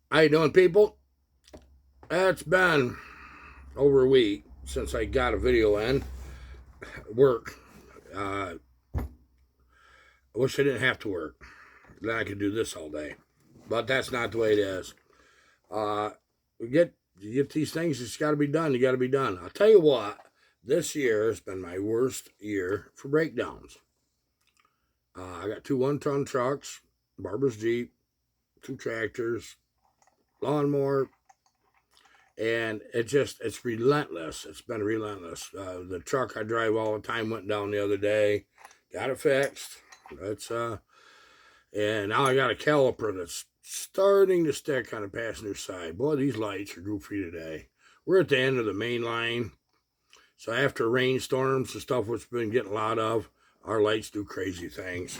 How you doing, people? It's been over a week since I got a video in. Work. I wish I didn't have to work. Then I could do this all day. But that's not the way it is. Uh, you get these things, it's got to be done. You got to be done. I'll tell you what, this year has been my worst year for breakdowns. I got two 1-ton trucks, Barber's Jeep, two tractors, lawnmower, and it's relentless. It's been relentless. The truck I drive all the time went down the other day, got it fixed. And now I got a caliper that's starting to stick on the passenger side. Boy, these lights are goofy today. We're at the end of the main line, so after rainstorms and stuff, which we've been getting a lot of, our lights do crazy things.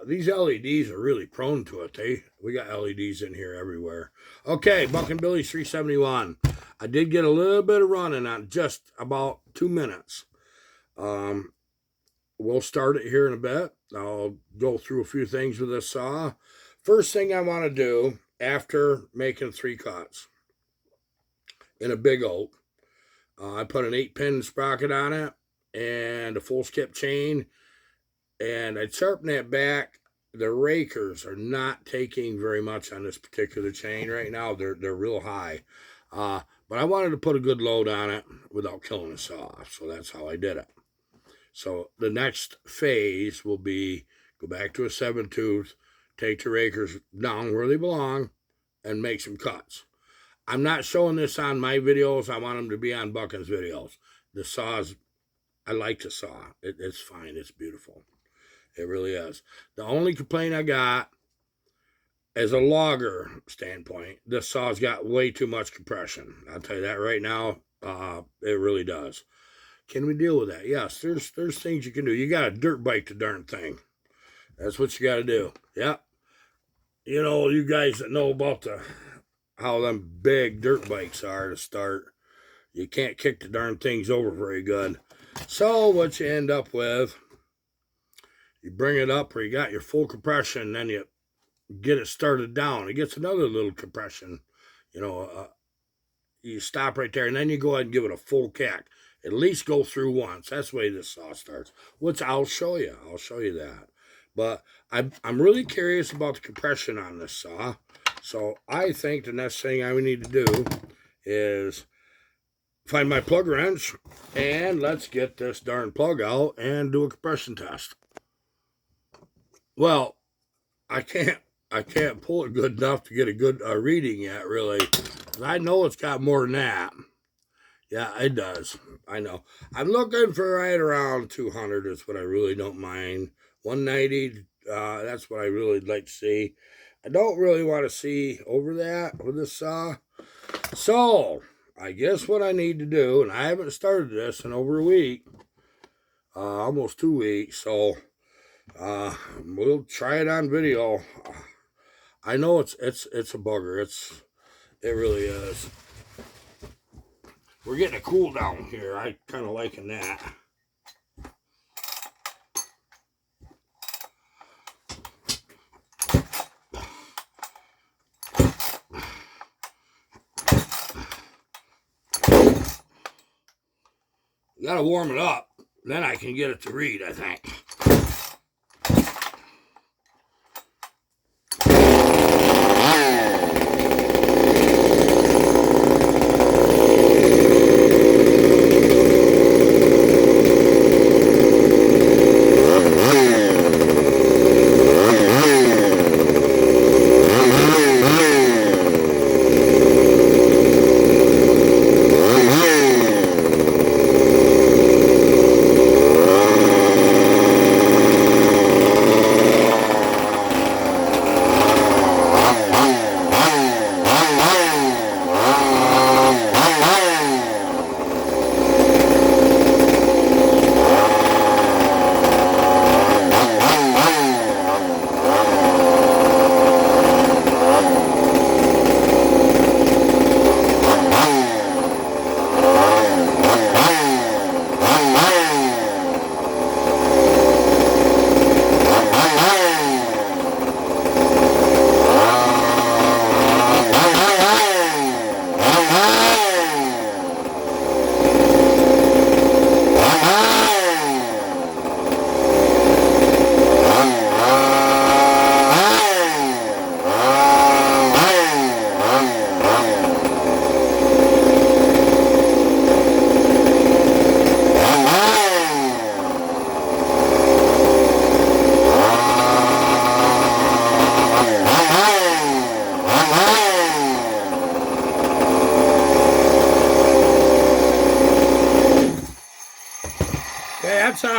These LEDs are really prone to it. We got LEDs in here everywhere. Okay, Buckin Billy's 371. I did get a little bit of running on just about 2 minutes. We'll start it here in a bit. I'll go through a few things with this saw. First thing I want to do after making 3 cuts in a big oak, I put an 8-pin sprocket on it and a full skip chain, and I'd sharpen that back. The rakers are not taking very much on this particular chain right now. They're real high, but I wanted to put a good load on it without killing the saw, so that's how I did it. So the next phase will be go back to a 7-tooth, take the rakers down where they belong, and make some cuts. I'm not showing this on my videos. I want them to be on Buckin's videos. The saws, I like the saw. It's fine. It's beautiful. It really is. The only complaint I got, as a logger standpoint, this saw's got way too much compression. I'll tell you that right now. It really does. Can we deal with that? Yes, there's things you can do. You got to dirt bike the darn thing. That's what you got to do. Yep. You know, you guys that know about how them big dirt bikes are to start, you can't kick the darn things over very good. So what you end up with, you bring it up where you got your full compression, then you get it started down. It gets another little compression. You stop right there, and then you go ahead and give it a full kick. At least go through once. That's the way this saw starts, which I'll show you. I'll show you that. But I'm really curious about the compression on this saw. So I think the next thing I would need to do is find my plug wrench, and let's get this darn plug out and do a compression test. Well, I can't pull it good enough to get a good reading yet, really. I know it's got more than that. Yeah, it does. I know. I'm looking for right around 200 is what I really don't mind. 190, that's what I really like to see. I don't really want to see over that with this saw. So, I guess what I need to do, and I haven't started this in over a week, almost 2 weeks, so we'll try it on video. I know it's a bugger. It really is. We're getting a cool down here. I kind of liking that. You gotta warm it up. Then I can get it to read, I think.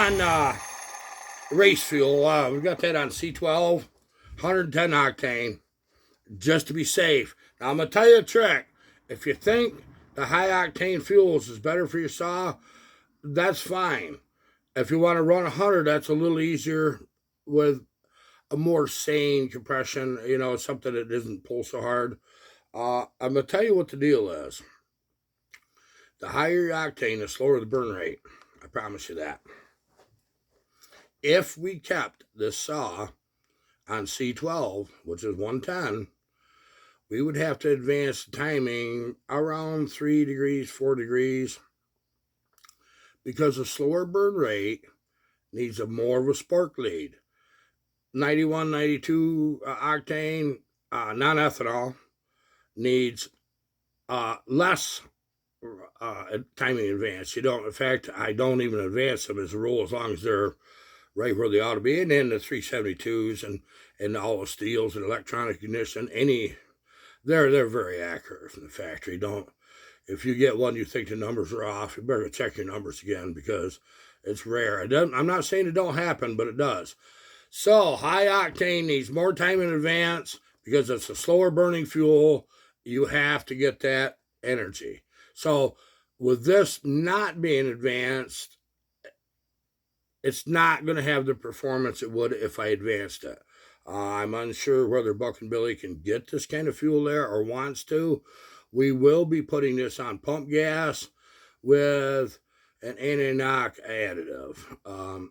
on race fuel. We got that on C12, 110 octane, just to be safe. Now, I'm going to tell you a trick. If you think the high octane fuels is better for your saw, that's fine. If you want to run 100, that's a little easier with a more sane compression, something that doesn't pull so hard. I'm going to tell you what the deal is. The higher your octane, the slower the burn rate. I promise you that. If we kept this saw on C12, which is 110, we would have to advance the timing around 3 degrees, 4 degrees, because a slower burn rate needs more of a spark lead. 91, 92 octane non-ethanol needs less timing advance. In fact, I don't even advance them as a rule, as long as they're right where they ought to be. And then the 372s and all the steels and electronic ignition, they're very accurate from the factory. If you get one you think the numbers are off, you better check your numbers again, because it's rare. I'm not saying it don't happen, but it does. So high octane needs more time in advance because it's a slower burning fuel. You have to get that energy. So with this not being advanced, it's not going to have the performance it would if I advanced it. I'm unsure whether Buck and Billy can get this kind of fuel there or wants to. We will be putting this on pump gas with an anti-knock additive,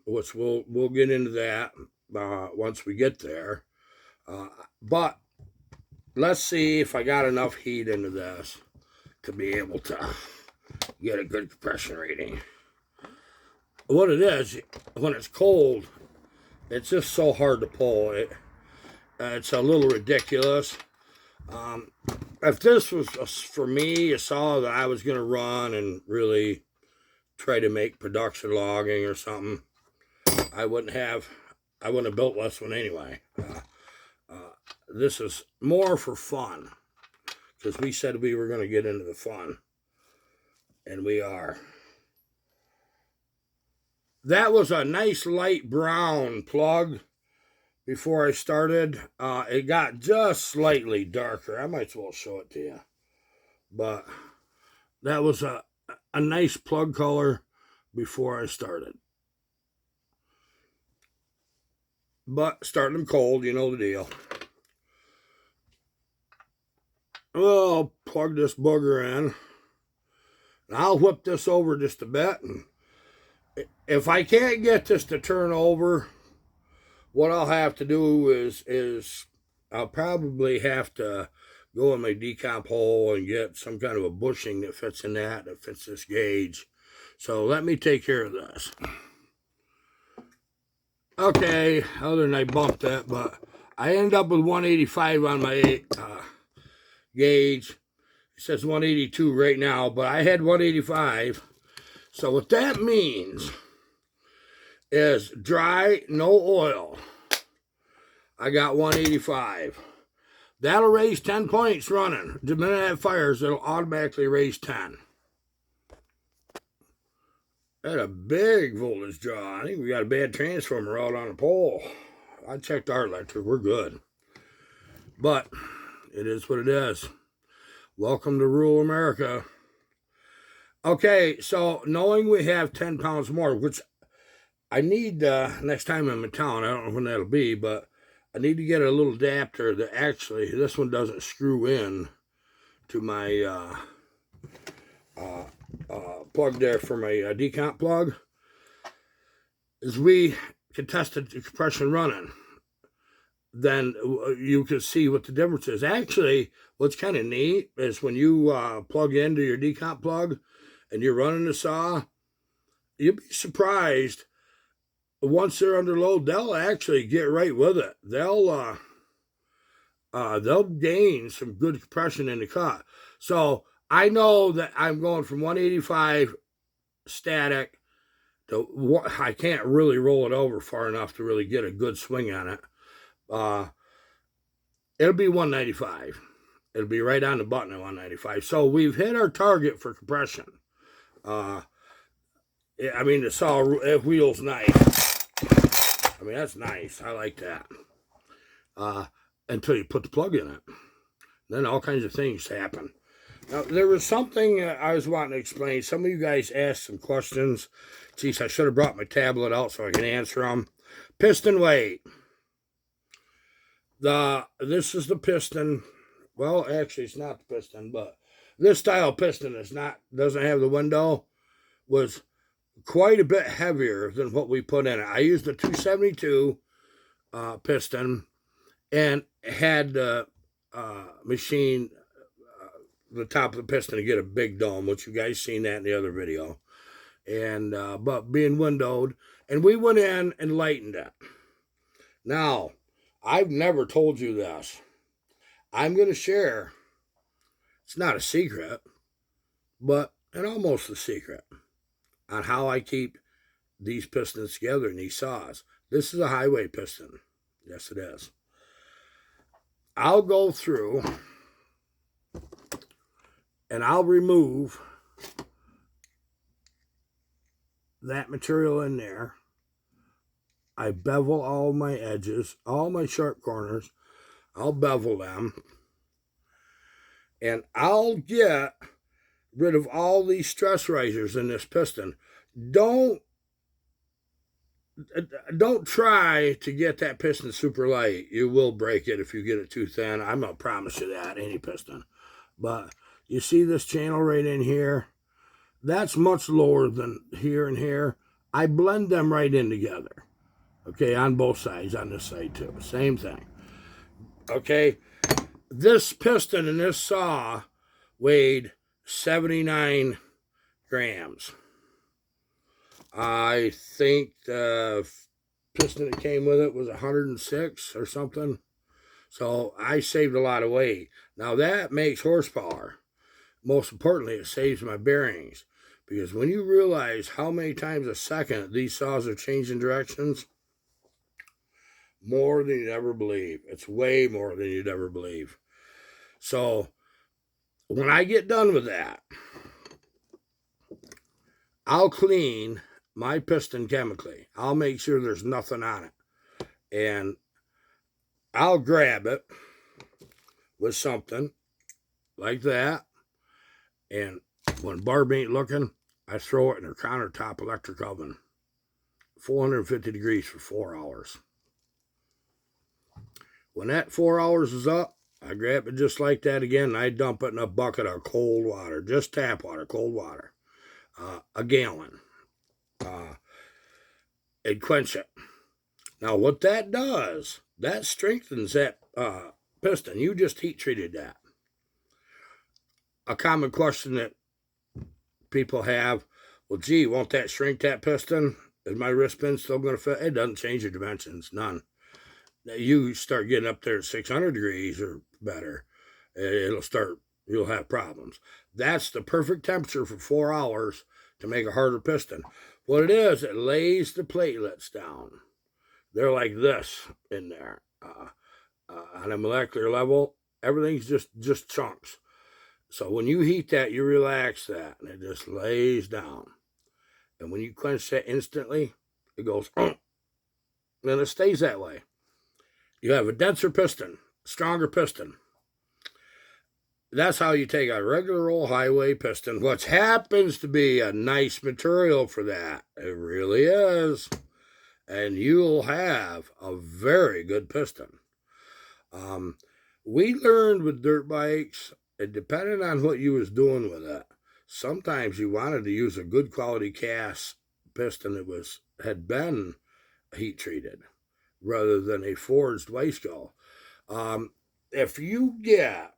which we'll get into that once we get there. But let's see if I got enough heat into this to be able to get a good compression rating. What it is, when it's cold, it's just so hard to pull. It's a little ridiculous. If this was, for me, a saw that I was going to run and really try to make production logging or something, I wouldn't have built this one anyway. This is more for fun, because we said we were going to get into the fun, and we are. That was a nice light brown plug before I started. It got just slightly darker. I might as well show it to you. But that was a nice plug color before I started. But starting them cold, you know the deal. I'll plug this booger in. And I'll whip this over just a bit. And if I can't get this to turn over, what I'll have to do is I'll probably have to go in my decomp hole and get some kind of a bushing that fits in that fits this gauge. So let me take care of this. Okay, other than I bumped that, but I end up with 185 on my gauge. It says 182 right now, but I had 185. So what that means is dry, no oil. I got 185. That'll raise 10 points running. The minute it fires, it'll automatically raise 10. That's a big voltage draw. I think we got a bad transformer out on the pole. I checked our electric. We're good. But it is what it is. Welcome to rural America. Okay, so knowing we have 10 pounds more, which I need next time I'm in town, I don't know when that'll be, but I need to get a little adapter that actually, this one doesn't screw in to my plug there for my decomp plug. As we can test the compression running, then you can see what the difference is. Actually, what's kind of neat is when you plug into your decomp plug and you're running the saw, you'll be surprised. Once they're under load, they'll actually get right with it. They'll gain some good compression in the cut. So I know that I'm going from 185 static to, I can't really roll it over far enough to really get a good swing on it. It'll be 195. It'll be right on the button at 195. So we've hit our target for compression. I mean, the saw wheel's nice. I mean, that's nice. I like that. Until you put the plug in it. Then all kinds of things happen. Now, there was something I was wanting to explain. Some of you guys asked some questions. Geez, I should have brought my tablet out so I can answer them. Piston weight. This is the piston. Well, actually, it's not the piston, but this style piston doesn't have the window. Was quite a bit heavier than what we put in it. I used a 272 piston and had the machine the top of the piston to get a big dome, which you guys seen that in the other video. And but being windowed, and we went in and lightened it. Now, I've never told you this. I'm going to share. It's not a secret, but an almost a secret on how I keep these pistons together in these saws. This is a highway piston. Yes, it is. I'll go through and I'll remove that material in there. I bevel all my edges, all my sharp corners. I'll bevel them. And I'll get rid of all these stress risers in this piston. Don't try to get that piston super light. You will break it if you get it too thin. I'm going to promise you that, any piston. But you see this channel right in here? That's much lower than here and here. I blend them right in together. Okay, on both sides, on this side too. Same thing. Okay, this piston in this saw weighed 79 grams. I think the piston that came with it was 106 or something. So I saved a lot of weight. Now that makes horsepower. Most importantly, it saves my bearings. Because when you realize how many times a second these saws are changing directions, more than you'd ever believe. It's way more than you'd ever believe. So when I get done with that, I'll clean my piston chemically. I'll make sure there's nothing on it. And I'll grab it with something like that. And when Barb ain't looking, I throw it in her countertop electric oven. 450 degrees for 4 hours. When that 4 hours is up, I grab it just like that again, and I dump it in a bucket of cold water. Just tap water, cold water. A gallon. And quench it. Now, what that does, that strengthens that piston. You just heat treated that. A common question that people have, well, gee, won't that shrink that piston? Is my wrist pin still going to fit? It doesn't change the dimensions, none. You start getting up there at 600 degrees or better, you'll have problems. That's the perfect temperature for 4 hours to make a harder piston. What it is, it lays the platelets down. They're like this in there. On a molecular level, everything's just chunks. So when you heat that, you relax that, and it just lays down. And when you quench that instantly, it goes, and it stays that way. You have a denser piston, stronger piston. That's how you take a regular old highway piston, which happens to be a nice material for that. It really is. And you'll have a very good piston. We learned with dirt bikes, it depended on what you was doing with it. Sometimes you wanted to use a good quality cast piston that had been heat treated, rather than a forged Weisco. If you get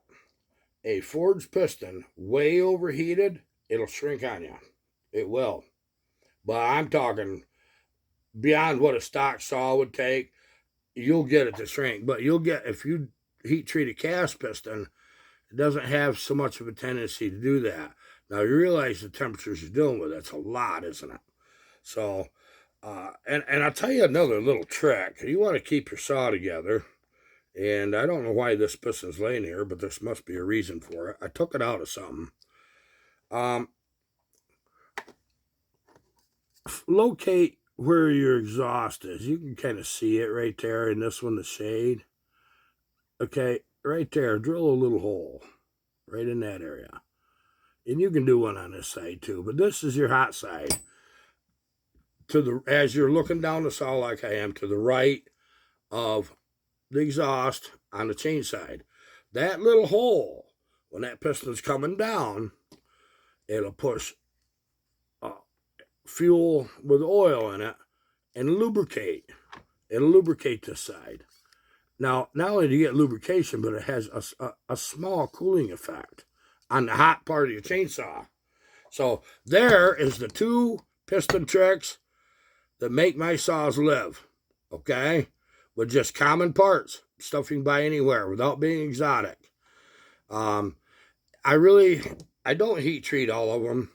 a forged piston way overheated, it'll shrink on you. It will. But I'm talking beyond what a stock saw would take. You'll get it to shrink. But you'll get, if you heat treat a cast piston, it doesn't have so much of a tendency to do that. Now you realize the temperatures you're dealing with, that's a lot, isn't it? So, and I'll tell you another little trick. You want to keep your saw together, and I don't know why this piston's laying here, but there must be a reason for it. I took it out of something. locate where your exhaust is. You can kind of see it right there in this one, the shade. Okay, right there, drill a little hole right in that area. And you can do one on this side too, but this is your hot side. As you're looking down the saw like I am, to the right of the exhaust on the chain side. That little hole, when that piston's coming down, it'll push fuel with oil in it and lubricate. It'll lubricate this side. Now, not only do you get lubrication, but it has a small cooling effect on the hot part of your chainsaw. So there is the two piston tricks that make my saws live, okay? With just common parts, stuff you can buy anywhere without being exotic. I don't heat treat all of them.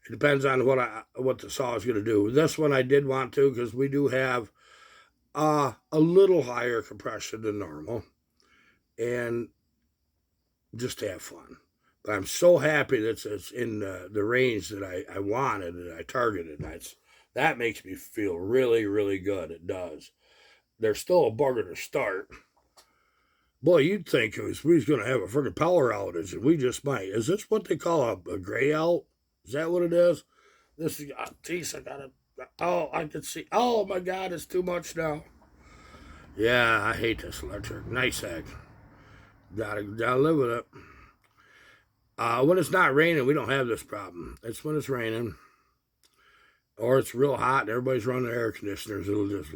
It depends on what the saw is going to do. This one I did want to, because we do have a little higher compression than normal, and just to have fun. But I'm so happy that it's in the range that I wanted and I targeted. That makes me feel really, really good. It does. There's still a bugger to start. Boy, you'd think we was going to have a freaking power outage, and we just might. Is this what they call a gray out? Is that what it is? This is, geez, I got it. Oh, I can see. Oh, my God, it's too much now. Yeah, I hate this electric. Nice egg. Gotta live with it. When it's not raining, we don't have this problem. It's when it's raining, or it's real hot and everybody's running air conditioners. It'll just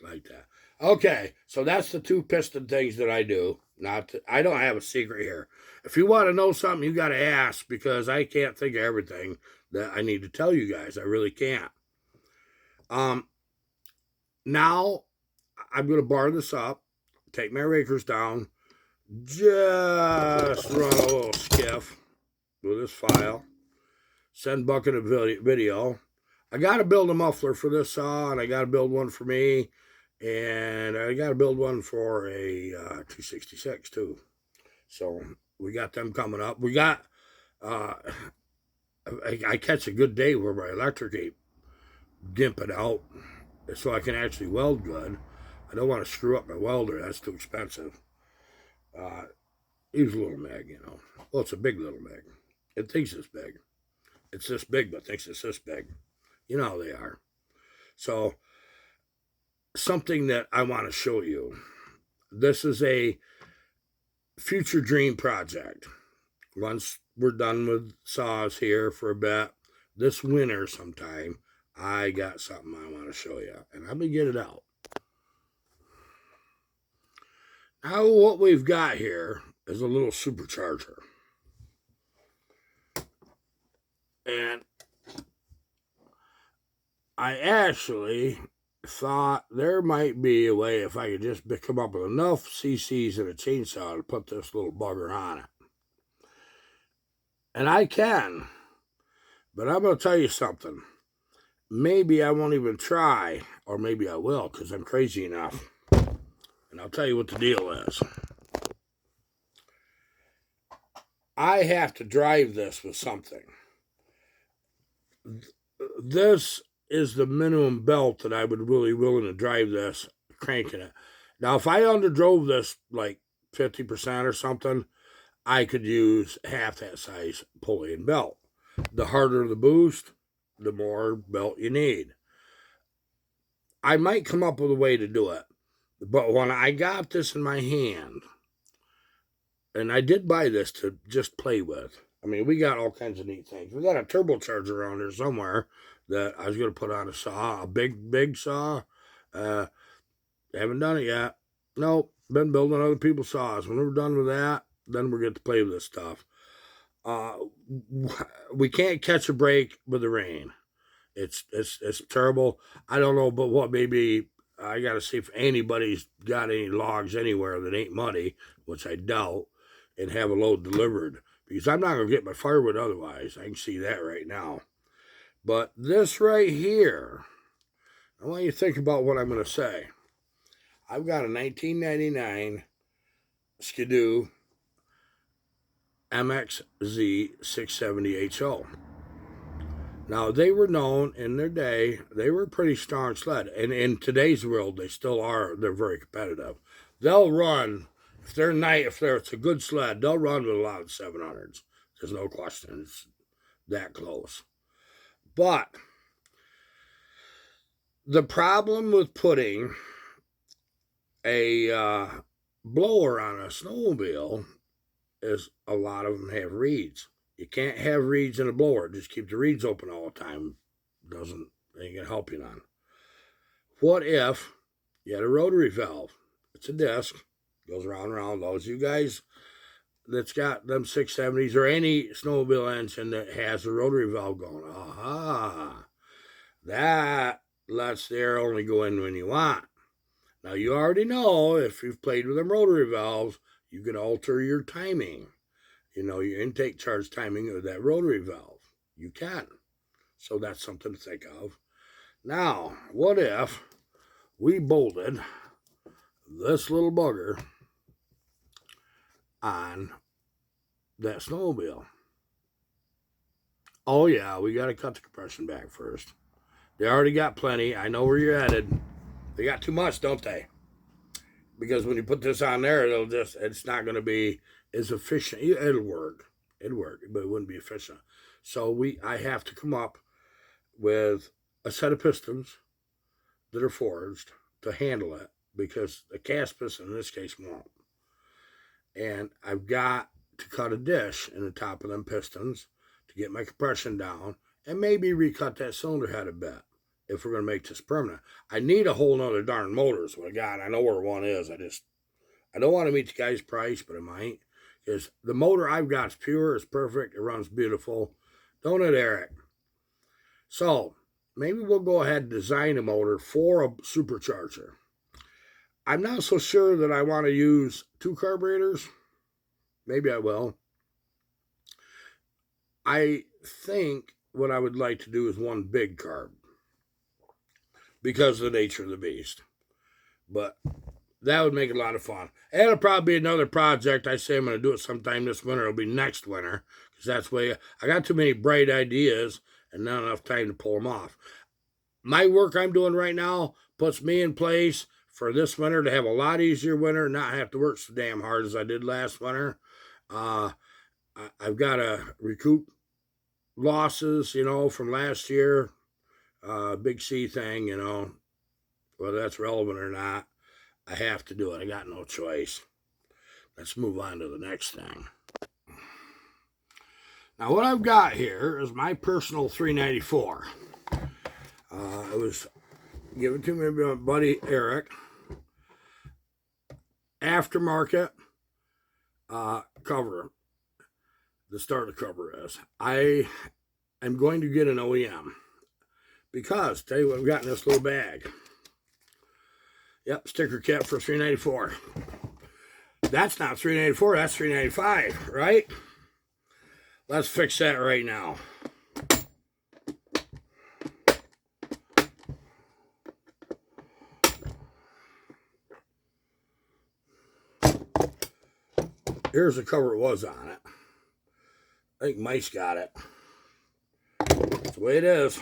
like that. Okay, so that's the two piston things that I do. I don't have a secret here. If you want to know something, you got to ask, because I can't think of everything that I need to tell you guys. I really can't. Now I'm going to bar this up, take my rakers down, just run a little skiff with this file, send Buckin a video. I got to build a muffler for this saw, and I got to build one for me, and I got to build one for a 266 too. So we got them coming up. We got, I catch a good day where my electric ain't gimping out, so I can actually weld good. I don't want to screw up my welder. That's too expensive. Use a little mag, you know. Well, it's a big little mag. It thinks it's big. It's this big, but thinks it's this big. You know how they are. So, something that I want to show you. This is a future dream project. Once we're done with saws here for a bit, this winter sometime, I got something I want to show you. And I'm going to get it out. Now, what we've got here is a little supercharger. And I actually thought there might be a way, if I could just come up with enough cc's in a chainsaw to put this little bugger on it. And I can. But I'm going to tell you something. Maybe I won't even try, or maybe I will, because I'm crazy enough. And I'll tell you what the deal is. I have to drive this with something. This is the minimum belt that I would really willing to drive this, cranking it. Now, if I underdrove this like 50% or something, I could use half that size pulley and belt. The harder the boost, the more belt you need. I might come up with a way to do it. But when I got this in my hand, and I did buy this to just play with. I mean, we got all kinds of neat things. We got a turbocharger around here somewhere that I was going to put on a saw, a big saw. Haven't done it yet. Nope, been building other people's saws. When we're done with that, then we're going to play with this stuff. We can't catch a break with the rain. It's terrible. I don't know, but what maybe I got to see if anybody's got any logs anywhere that ain't muddy, which I doubt, and have a load delivered, because I'm not going to get my firewood otherwise. I can see that right now. But this right here, I want you to think about what I'm going to say. I've got a 1999 Skidoo MXZ 670 HO. Now, they were known in their day, they were a pretty strong sled. And in today's world, they still are. They're very competitive. They'll run, if it's a good sled, they'll run with a lot of 700s. There's no question. It's that close. But the problem with putting a blower on a snowmobile is a lot of them have reeds. You can't have reeds in a blower. Just keep the reeds open all the time. Ain't gonna help you none. What if you had a rotary valve? It's a disc, goes around and around. Those of you guys that's got them 670s or any snowmobile engine that has a rotary valve going, that lets the air only go in when you want. Now, you already know, if you've played with them rotary valves, you can alter your timing. Your intake charge timing of that rotary valve. You can. So that's something to think of. Now, what if we bolted this little bugger on that snowmobile? Oh, yeah, we got to cut the compression back first. They already got plenty. I know where you're headed. They got too much, don't they? Because when you put this on there, it's not going to be as efficient. It'll work, but it wouldn't be efficient. So I have to come up with a set of pistons that are forged to handle it, because the cast piston in this case won't. And I've got to cut a dish in the top of them pistons to get my compression down, and maybe recut that cylinder head a bit if we're going to make this permanent. I need a whole nother darn motor is what I got. I know where one is. I don't want to meet the guy's price, but I might. Because the motor I've got is pure, it's perfect, it runs beautiful. Don't it, Eric? So, maybe we'll go ahead and design a motor for a supercharger. I'm not so sure that I want to use 2 carburetors. Maybe I will. I think what I would like to do is 1 big carb, because of the nature of the beast. But that would make it a lot of fun. And it'll probably be another project. I say I'm going to do it sometime this winter. It'll be next winter, because that's way I got too many bright ideas and not enough time to pull them off. My work I'm doing right now puts me in place for this winter to have a lot easier winter and not have to work so damn hard as I did last winter. I've got to recoup losses, from last year. Big C thing, whether that's relevant or not, I have to do it. I got no choice. Let's move on to the next thing. Now, what I've got here is my personal 394. It was given to me by my buddy Eric. Aftermarket cover. The starter cover is. I am going to get an OEM. Because, tell you what I've got in this little bag. Yep, sticker kit for 394. That's not 394, that's 395, right? Let's fix that right now. Here's the cover it was on it. I think mice got it. That's the way it is.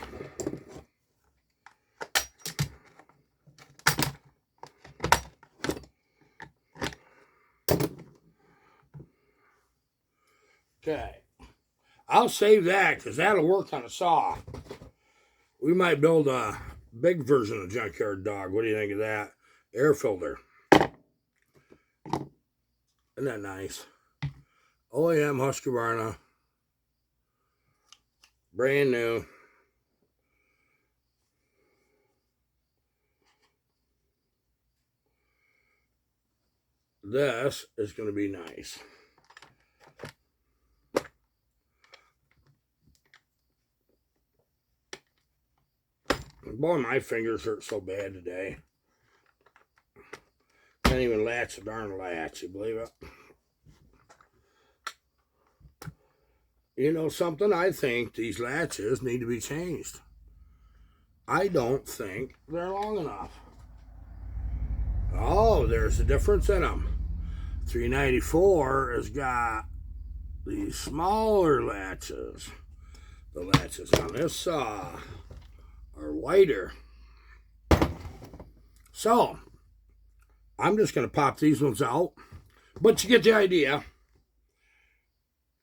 Okay, I'll save that because that'll work on a saw. We might build a big version of Junkyard Dog. What do you think of that? Air filter. Isn't that nice? OEM Husqvarna. Brand new. This is going to be nice. Boy, my fingers hurt so bad today. Can't even latch a darn latch, you believe it? You know something? I think these latches need to be changed. I don't think they're long enough. Oh, there's a difference in them. 394 has got these smaller latches. The latches on this saw are wider. So, I'm just going to pop these ones out. But you get the idea.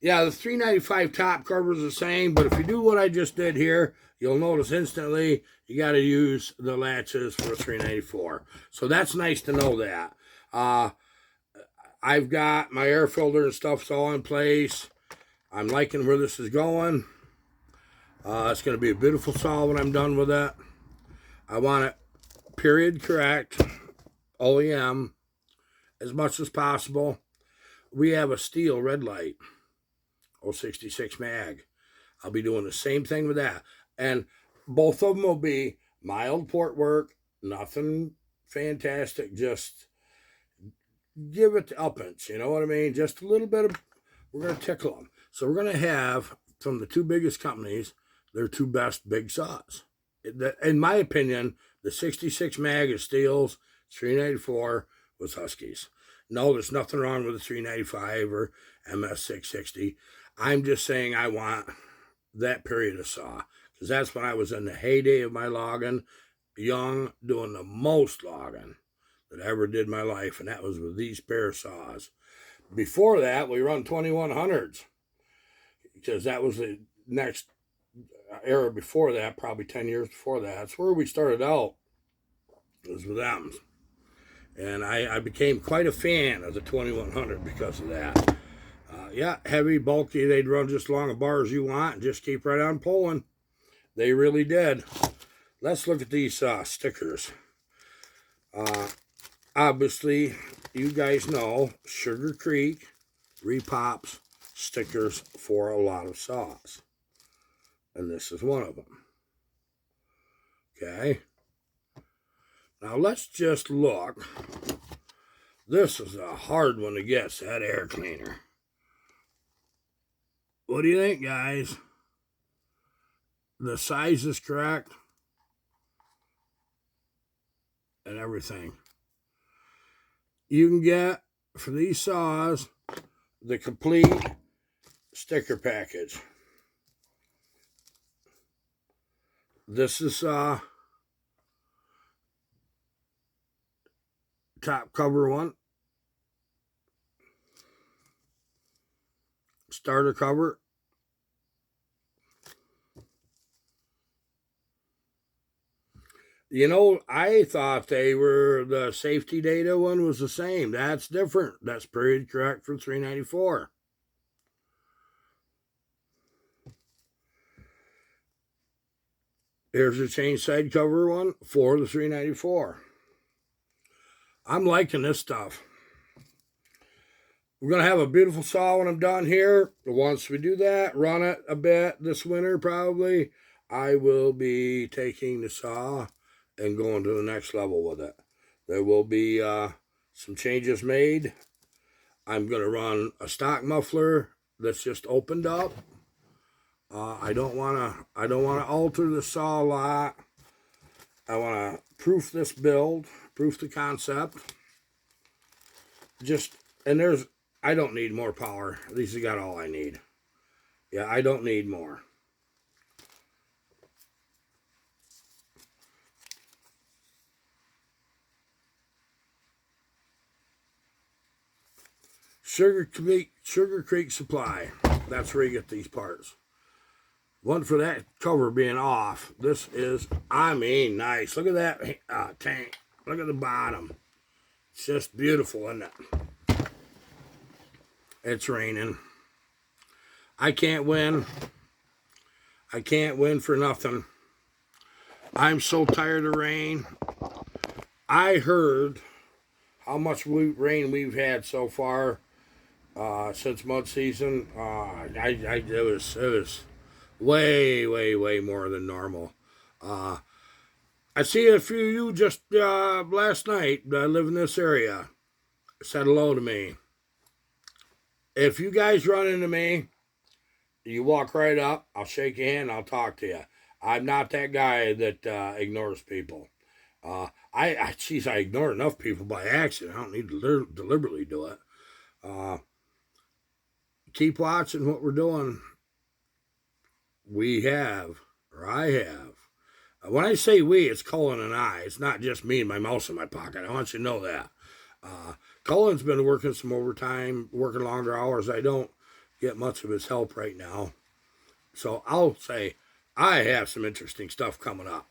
Yeah, the 395 top cover is the same, but if you do what I just did here, you'll notice instantly you got to use the latches for a 394. So that's nice to know that. I've got my air filter and stuff's all in place. I'm liking where this is going. It's going to be a beautiful saw when I'm done with it. I want it period correct, OEM, as much as possible. We have a steel red light, 066 mag. I'll be doing the same thing with that. And both of them will be mild port work, nothing fantastic, just give it uppance, you know what I mean? Just a little bit of, we're going to tickle them. So we're going to have, from the two biggest companies, their two best big saws. In my opinion, the 66 mag is Steels, 394 was Huskies. No, there's nothing wrong with the 395 or MS660. I'm just saying I want that period of saw, because that's when I was in the heyday of my logging, young, doing the most logging that I ever did in my life, and that was with these pair of saws. Before that, we run 2100s, because that was the next era before that, probably 10 years before that. That's where we started out, was with them. And I became quite a fan of the 2100 because of that. Yeah, heavy, bulky, they'd run just as long a bar as you want and just keep right on pulling. They really did. Let's look at these stickers. Obviously, you guys know Sugar Creek repops stickers for a lot of saws. And this is one of them. Okay. Now let's just look. This is a hard one to get, that air cleaner. What do you think, guys? The size is correct. And everything. You can get, for these saws, the complete sticker package. This is top cover one. Starter cover. You know, I thought the safety data one was the same. That's different. That's period correct for 394. Here's the change side cover one for the 394. I'm liking this stuff. We're going to have a beautiful saw when I'm done here. Once we do that, run it a bit this winter probably, I will be taking the saw and going to the next level with it. There will be some changes made. I'm going to run a stock muffler that's just opened up. I don't want to alter the saw a lot. I want to proof this build, proof the concept. I don't need more power. At least I got all I need. Yeah, I don't need more. Sugar Creek Supply. That's where you get these parts. One for that cover being off. This is, I mean, nice. Look at that tank. Look at the bottom. It's just beautiful, isn't it? It's raining. I can't win. I can't win for nothing. I'm so tired of rain. I heard how much rain we've had so far since mud season. It was way more than normal. I see a few of you just last night that live in this area said hello to me. If you guys run into me, you walk right up, I'll shake your hand, I'll talk to you. I'm not that guy that ignores people. I ignore enough people by accident. I don't need to deliberately do it. Keep watching what we're doing. we have, or I have. When I say we, it's Cullen and I. It's not just me and my mouse in my pocket. I want you to know that. Cullen's been working some overtime, working longer hours. I don't get much of his help right now. So I'll say I have some interesting stuff coming up.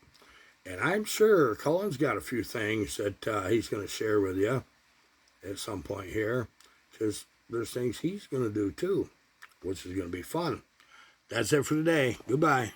And I'm sure Cullen's got a few things that he's going to share with you at some point here. Because there's things he's going to do too, which is going to be fun. That's it for today. Goodbye.